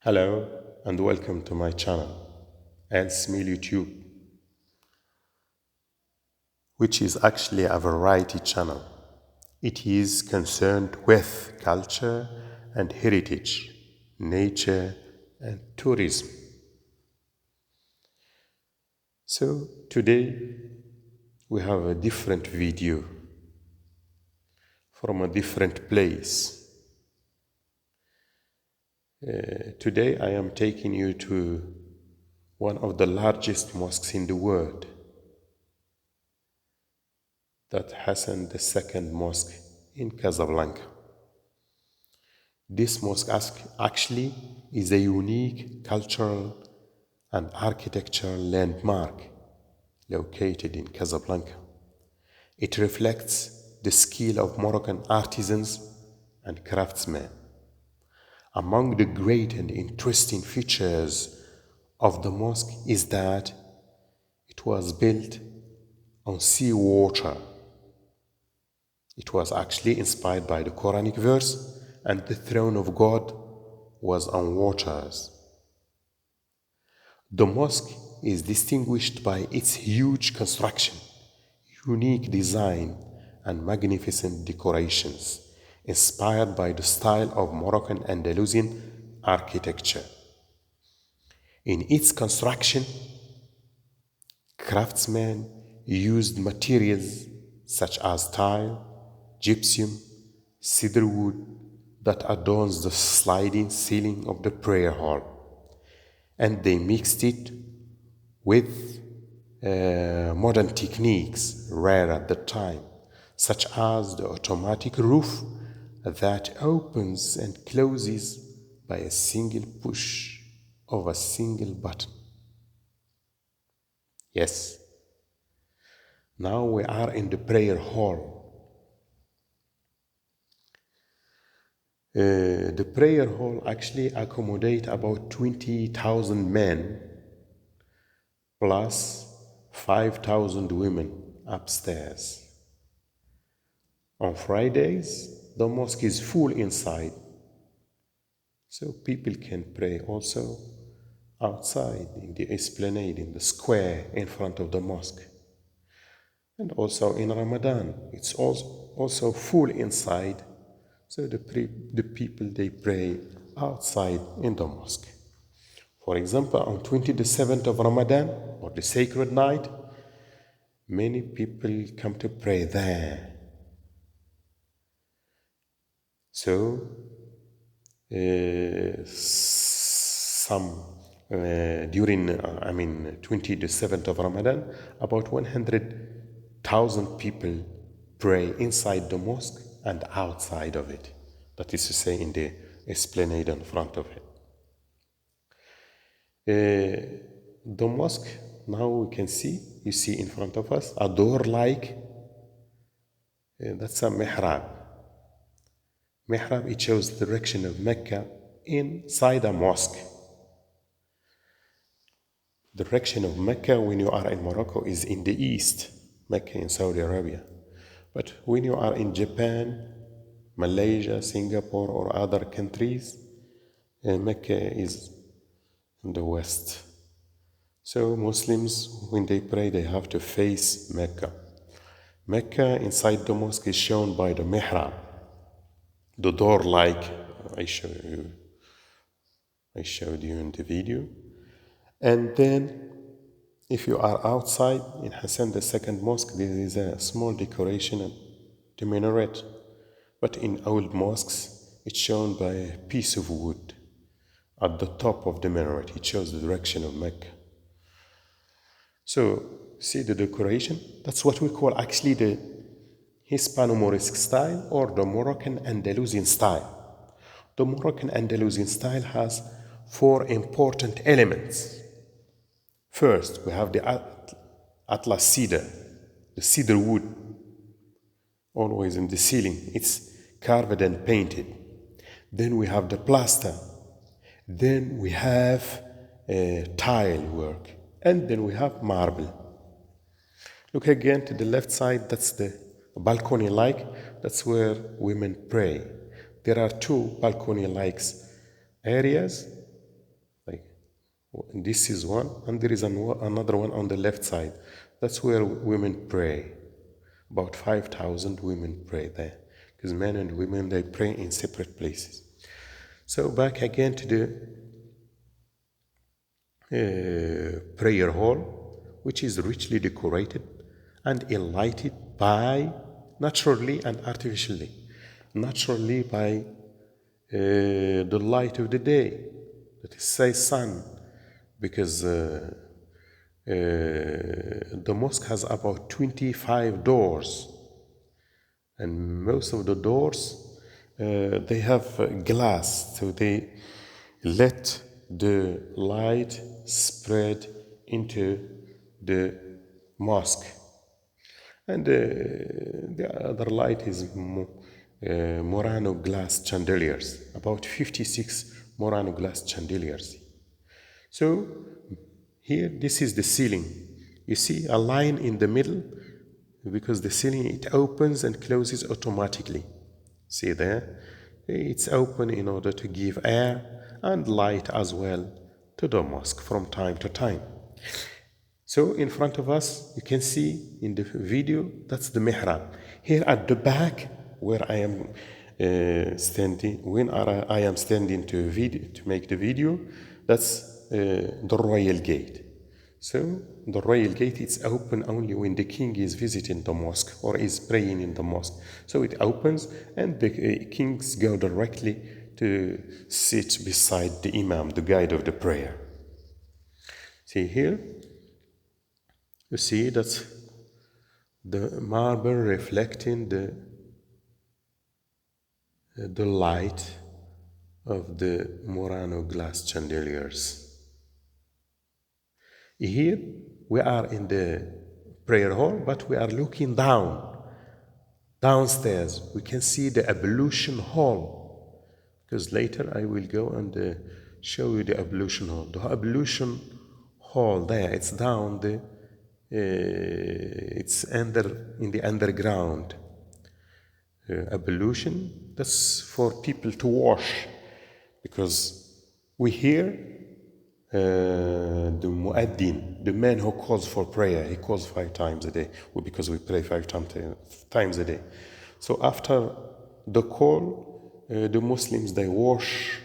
Hello and welcome to my channel, Smil YouTube, which is actually a variety channel. It is concerned with culture and heritage, nature and tourism. So today we have a different video from a different place. Today I am taking you to one of the largest mosques in the world, that Hassan II Mosque in Casablanca. This mosque actually is a unique cultural and architectural landmark located in Casablanca. It reflects the skill of Moroccan artisans and craftsmen. Among the great and interesting features of the mosque is that it was built on seawater. It was actually inspired by the Quranic verse, and the throne of God was on waters. The mosque is distinguished by its huge construction, unique design, and magnificent decorations, inspired by the style of Moroccan Andalusian architecture. In its construction, craftsmen used materials such as tile, gypsum, cedar wood that adorns the sliding ceiling of the prayer hall, and they mixed it with modern techniques rare at the time, such as the automatic roof that opens and closes by a single push of a single button. Yes, now we are in the prayer hall. The prayer hall actually accommodates about 20,000 men plus 5,000 women upstairs. On Fridays, the mosque is full inside, so people can pray also outside in the esplanade, in the square in front of the mosque. And also in Ramadan, it's also full inside, so the people, they pray outside in the mosque. For example, on 27th of Ramadan, or the sacred night, many people come to pray there. So, during 27th of Ramadan, about 100,000 people pray inside the mosque and outside of it. That is to say, in the esplanade in front of it. The mosque, now we can see, you see in front of us, a door-like, that's a mihrab. Mihrab, it shows the direction of Mecca inside a mosque. The direction of Mecca when you are in Morocco is in the east, Mecca in Saudi Arabia. But when you are in Japan, Malaysia, Singapore, or other countries, Mecca is in the west. So Muslims, when they pray, they have to face Mecca. Mecca inside the mosque is shown by the mihrab, the door like I showed you in the video. And then if you are outside in Hassan II Mosque, there is a small decoration at the minaret. But in old mosques, it's shown by a piece of wood at the top of the minaret. It shows the direction of Mecca. So, see the decoration? That's what we call actually the Hispano-Morisque style, or the Moroccan Andalusian style. The Moroccan Andalusian style has four important elements. First, we have the Atlas cedar, the cedar wood, always in the ceiling. It's carved and painted. Then we have the plaster. Then we have tile work. And then we have marble. Look again to the left side, that's the balcony-like. That's where women pray. There are two balcony-like areas This is one, and there is another one on the left side. That's where women pray. About 5,000 women pray there, because men and women, they pray in separate places. So back again to the prayer hall, which is richly decorated and enlightened by naturally and artificially. Naturally by the light of the day, that is, say, sun, because the mosque has about 25 doors, and most of the doors they have glass, so they let the light spread into the mosque. And the other light is Murano glass chandeliers, about 56 Murano glass chandeliers. So here, this is the ceiling. You see a line in the middle, because the ceiling, it opens and closes automatically. See there? It's open in order to give air and light as well to the mosque from time to time. So in front of us, you can see in the video, that's the mihrab. Here at the back, where I am standing, when I am standing to make the video, that's the royal gate. So the royal gate is open only when the king is visiting the mosque or is praying in the mosque. So it opens and the kings go directly to sit beside the imam, the guide of the prayer. See here? You see that's the marble reflecting the light of the Murano glass chandeliers. Here we are in the prayer hall, but we are looking downstairs. We can see the Abolution Hall, because later I will go and show you the Abolution Hall. The Abolution Hall there, it's down it's in the underground. Abolution, that's for people to wash, because we hear the muaddin, the man who calls for prayer, he calls 5 times a day, because we pray 5 times a day. So after the call, the Muslims, they wash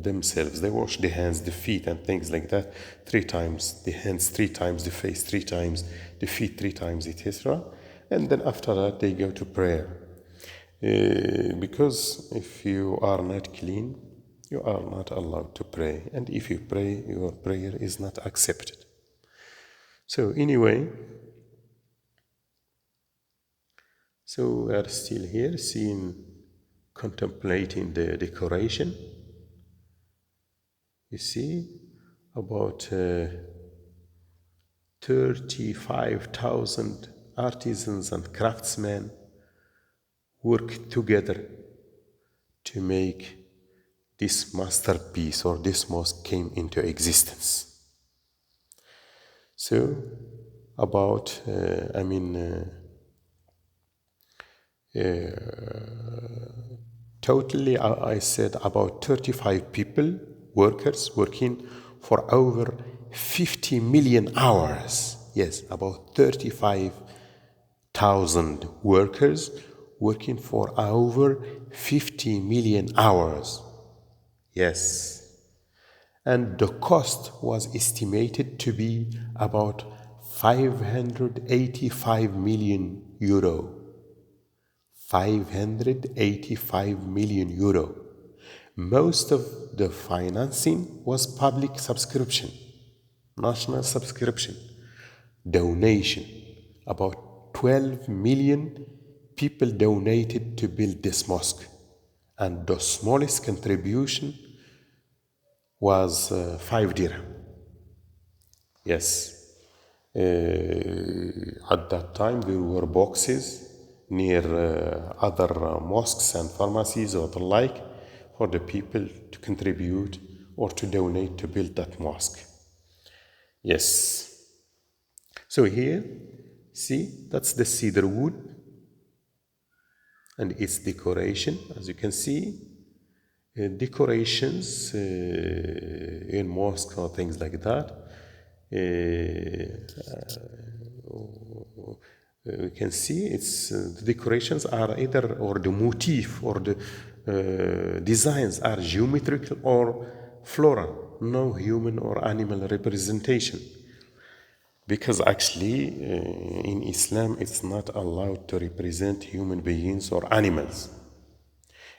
themselves. They wash the hands, the feet, and things like that 3 times. The hands 3 times, the face 3 times, the feet 3 times, etc. And then after that, they go to prayer. Because if you are not clean, you are not allowed to pray. And if you pray, your prayer is not accepted. So anyway, so we are still here, contemplating the decoration. You see, about 35,000 artisans and craftsmen work together to make this masterpiece, or this mosque, came into existence. So about totally I said about 35 people, workers, working for over 50 million hours. Yes, about 35,000 workers working for over 50 million hours. Yes. And the cost was estimated to be about 585 million euro. 585 million euro. Most of the financing was public subscription, national subscription, donation. About 12 million people donated to build this mosque, and the smallest contribution was 5 dirham. Yes. At that time, there were boxes near other mosques and pharmacies or the like for the people to contribute or to donate to build that mosque. Yes. So here, see, that's the cedar wood and its decoration. As you can see, decorations in mosques or things like that. We can see the decorations are either, or the motif or the designs are geometrical or floral, no human or animal representation. Because actually in Islam it's not allowed to represent human beings or animals.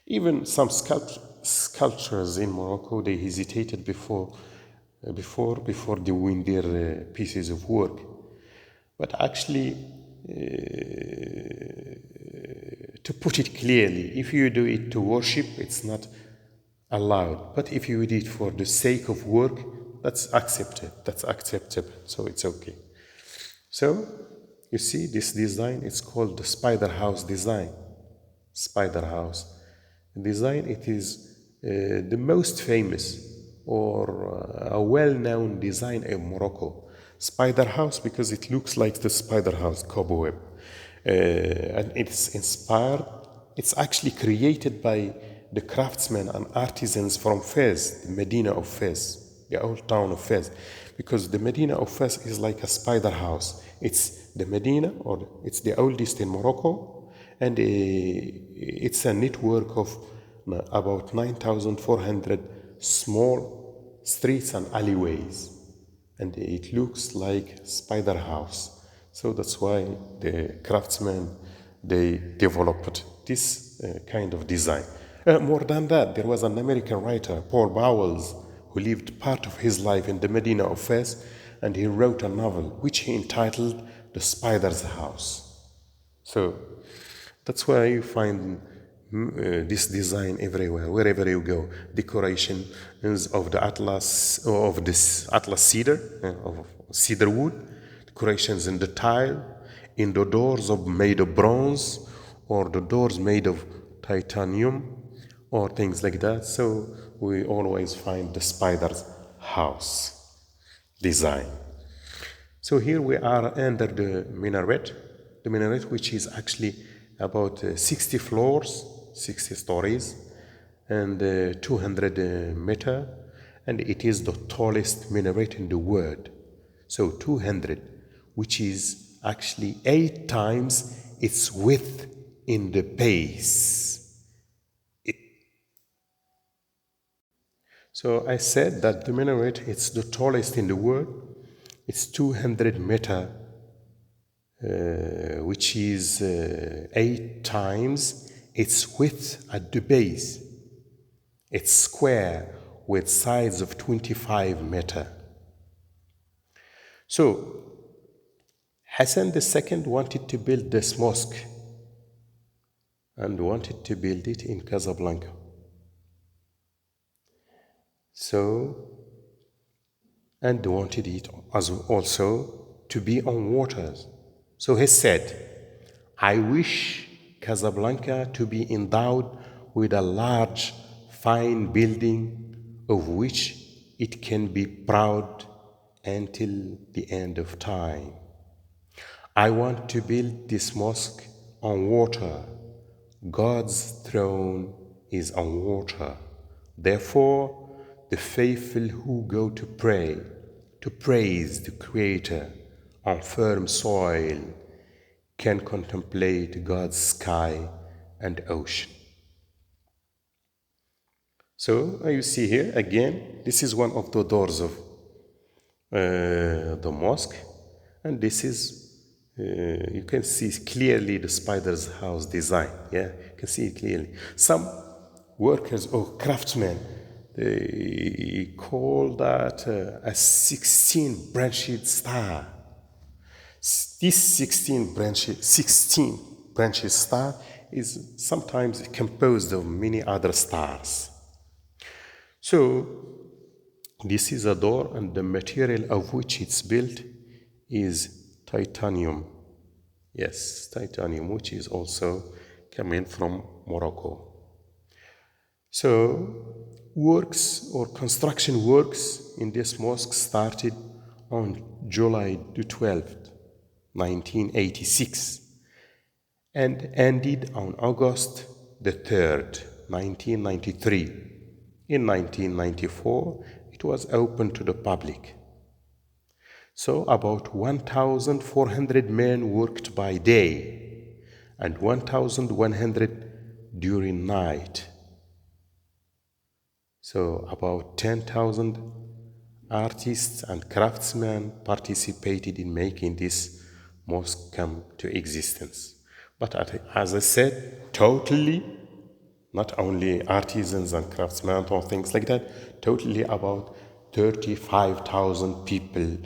Even some sculptures in Morocco, they hesitated before doing their pieces of work. But actually, to put it clearly, if you do it to worship, it's not allowed. But if you do it for the sake of work, that's acceptable, so it's okay. So, you see this design, it's called the spider house design. Spider house design, it is the most famous or a well-known design in Morocco. Spider house because it looks like the spider house cobweb, and it's inspired. It's actually created by the craftsmen and artisans from Fez, the Medina of Fez, the old town of Fez, because the Medina of Fez is like a spider house. It's the Medina, or it's the oldest in Morocco, and it's a network of about 9,400 small streets and alleyways. And it looks like spider house. So that's why the craftsmen, they developed this kind of design. More than that, there was an American writer, Paul Bowles, who lived part of his life in the Medina of Fez, and he wrote a novel which he entitled The Spider's House. So that's why you find this design everywhere, wherever you go. Decorations of the atlas, of this atlas cedar, of cedar wood. Decorations in the tile, in the doors made of bronze, or the doors made of titanium, or things like that. So we always find the spider's house design. So here we are under the minaret, which is actually about 60 floors, 60 stories, and 200 meter, and it is the tallest minaret in the world. So 200, which is actually 8 times its width in the base. So I said that the minaret, it's the tallest in the world. It's 200 meter, which is 8 times its width at the base. It's square with sides of 25 meter. So Hassan II wanted to build this mosque and wanted to build it in Casablanca. So, and wanted it as also to be on waters. So he said, I wish Casablanca to be endowed with a large, fine building of which it can be proud until the end of time. I want to build this mosque on water. God's throne is on water. Therefore, the faithful who go to pray, to praise the Creator on firm soil, can contemplate God's sky and ocean. So you see here again, this is one of the doors of the mosque, and this is you can see clearly the spider's house design. Yeah, you can see it clearly. Some workers or craftsmen, they call that a 16 branched star. This 16 branches star is sometimes composed of many other stars. So this is a door, and the material of which it's built is titanium. Yes, titanium, which is also coming from Morocco. So works or construction works in this mosque started on July the 12th, 1986, and ended on August the 3rd, 1993. In 1994, it was open to the public. So about 1,400 men worked by day and 1,100 during night. So about 10,000 artists and craftsmen participated in making this mosque come to existence. But as I said, totally, not only artisans and craftsmen or things like that, totally about 35,000 people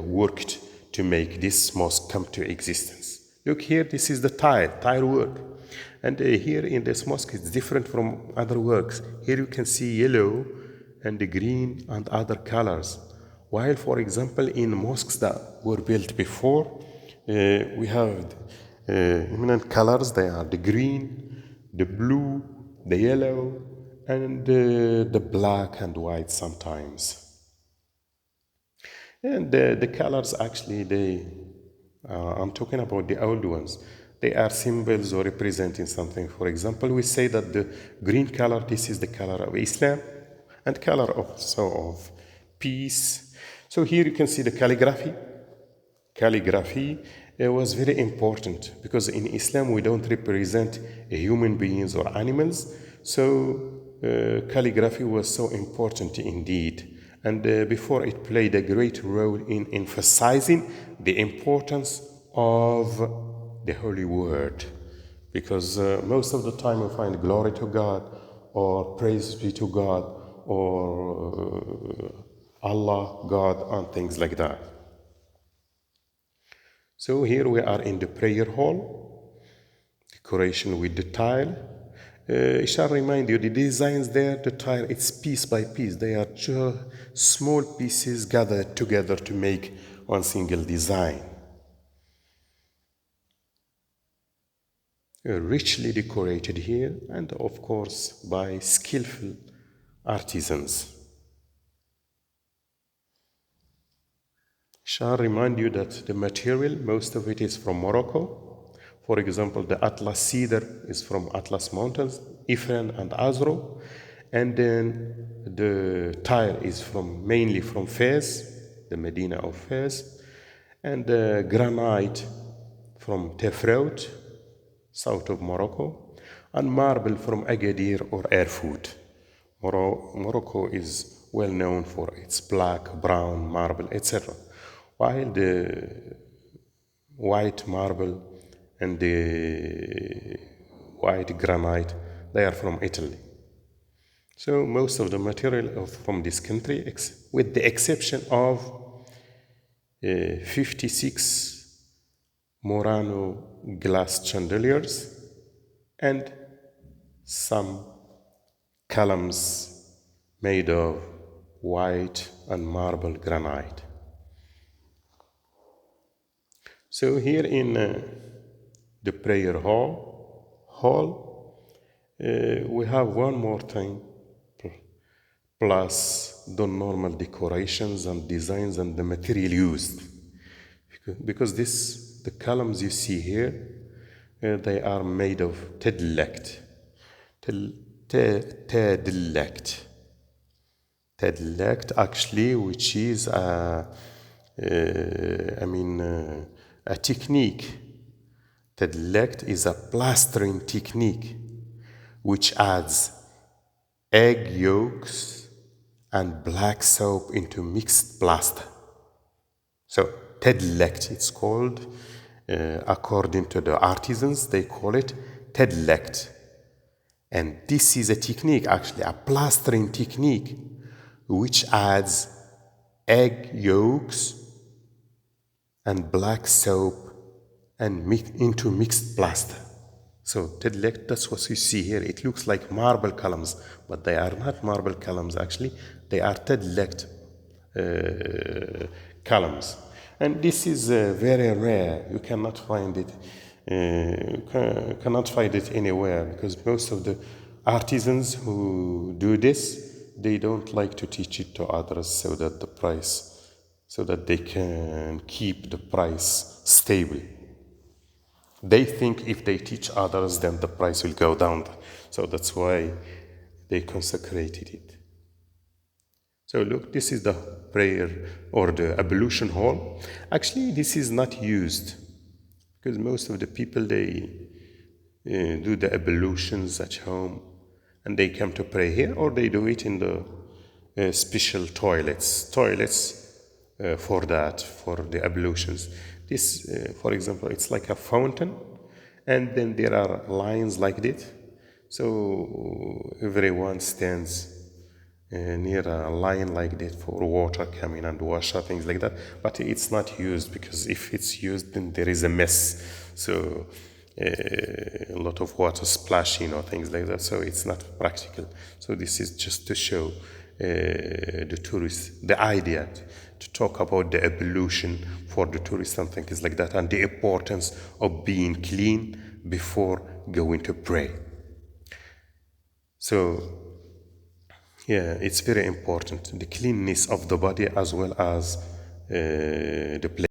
worked to make this mosque come to existence. Look here, this is the tile work. And here in this mosque, it's different from other works. Here you can see yellow and green and other colors. While, for example, in mosques that were built before, we have eminent colors. They are the green, the blue, the yellow, and the black and white sometimes. And the colors actually, I'm talking about the old ones. They are symbols or representing something. For example, we say that the green color, this is the color of Islam, and color also of peace. So here you can see the calligraphy. Calligraphy was very important because in Islam we don't represent human beings or animals. So calligraphy was so important indeed. And before it played a great role in emphasizing the importance of the holy word. Because most of the time we find glory to God or praise be to God or Allah, God, and things like that. So here we are in the prayer hall, decoration with the tile. I shall remind you, the designs there, the tile, it's piece by piece. They are just small pieces gathered together to make one single design. Richly decorated here, and of course by skillful artisans. Shall remind you that the material, most of it is from Morocco. For example, the Atlas cedar is from Atlas Mountains, Ifren and Azro. And then the tile is mainly from Fez, the Medina of Fez. And the granite from Tefraut, south of Morocco. And marble from Agadir or Erfoud. Morocco is well known for its black, brown marble, etc. While the white marble and the white granite, they are from Italy. So most of the material are from this country, with the exception of 56 Murano glass chandeliers and some columns made of white and marble granite. So here in the prayer hall, we have one more thing, plus the normal decorations and designs and the material used. Because the columns you see here, they are made of tadlakt. Tadlakt actually, which is a technique. Tadlakt is a plastering technique which adds egg yolks and black soap into mixed plaster. So tadlakt, it's called, according to the artisans, they call it tadlakt. And this is a technique, actually, a plastering technique, which adds egg yolks and black soap and into mixed plaster. So tadlakt, that's what you see here. It looks like marble columns, but they are not marble columns actually. They are tadlakt columns. And this is very rare. You cannot find it. Cannot find it anywhere because most of the artisans who do this, they don't like to teach it to others so that they can keep the price stable. They think if they teach others, then the price will go down. So that's why they consecrated it. So look, this is the prayer or the ablution hall. Actually, this is not used because most of the people, they do the ablutions at home and they come to pray here, or they do it in the special toilets for that, for the ablutions. This, for example, it's like a fountain, and then there are lines like this. So everyone stands near a line like that for water coming and wash or things like that. But it's not used because if it's used, then there is a mess. So a lot of water splashing or things like that. So it's not practical. So this is just to show the tourists the idea to talk about the ablution for the tourists and things like that, and the importance of being clean before going to pray. So yeah, it's very important, the cleanness of the body as well as the place.